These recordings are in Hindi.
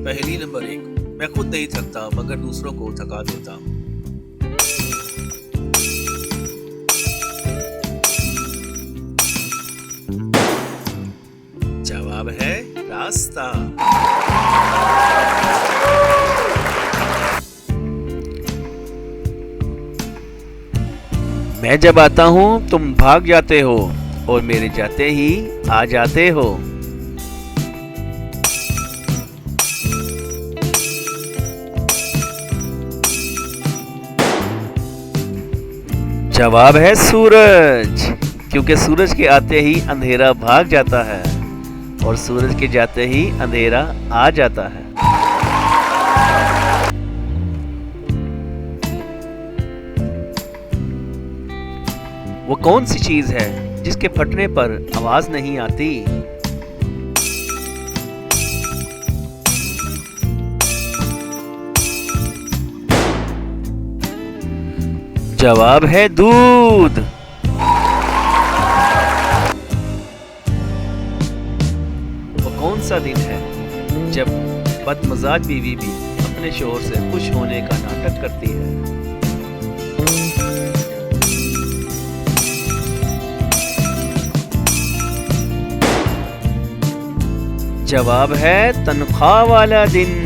पहेली नंबर 1। मैं खुद नहीं थकता मगर दूसरों को थका देता हूँ। जवाब है रास्ता। मैं जब आता हूँ तुम भाग जाते हो और मेरे जाते ही आ जाते हो। जवाब है सूरज, क्योंकि सूरज के आते ही अंधेरा भाग जाता है और सूरज के जाते ही अंधेरा आ जाता है। वो कौन सी चीज है जिसके फटने पर आवाज नहीं आती? जवाब है दूध। वो कौन सा दिन है जब बदमजाज बीवी भी अपने शोहर से खुश होने का नाटक करती है? जवाब है तनख्वाह वाला दिन।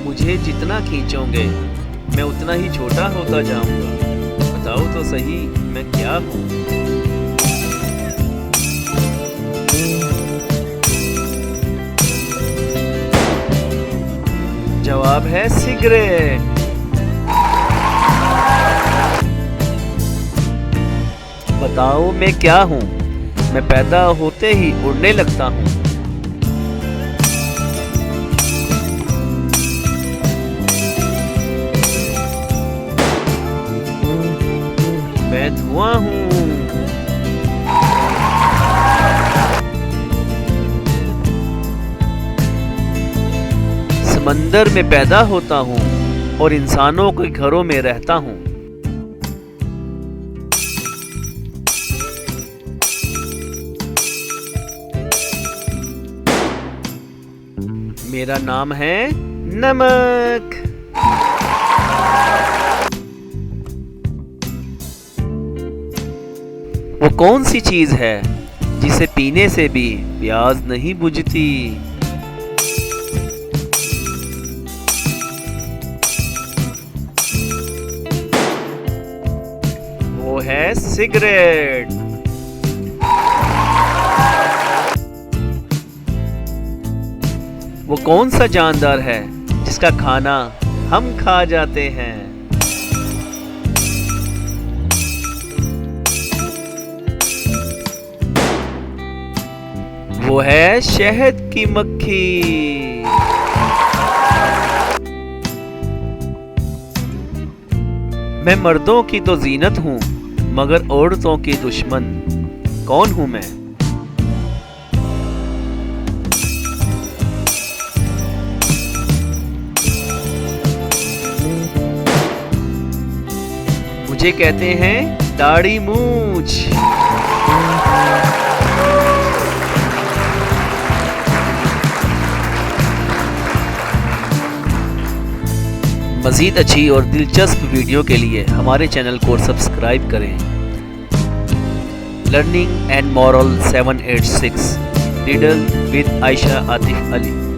मुझे जितना खींचोगे मैं उतना ही छोटा होता जाऊंगा। बताओ तो सही मैं क्या हूँ? जवाब है सिगरेट। बताओ मैं क्या हूँ? मैं पैदा होते ही उड़ने लगता हूँ। मैं धुआं हूँ। समंदर में पैदा होता हूँ और इंसानों के घरों में रहता हूँ। मेरा नाम है नमक। वो कौन सी चीज है जिसे पीने से भी प्यास नहीं बुझती? वो है सिगरेट। वो कौन सा जानदार है जिसका खाना हम खा जाते हैं? वो है शहद की मक्खी। मैं मर्दों की तो जीनत हूँ मगर औरतों की दुश्मन। कौन हूँ मैं? मुझे कहते हैं दाढ़ी मूंछ। मज़ीद अच्छी और दिलचस्प वीडियो के लिए हमारे चैनल को सब्सक्राइब करें। Learning and moral 786 riddle with Ayesha Atif Ali.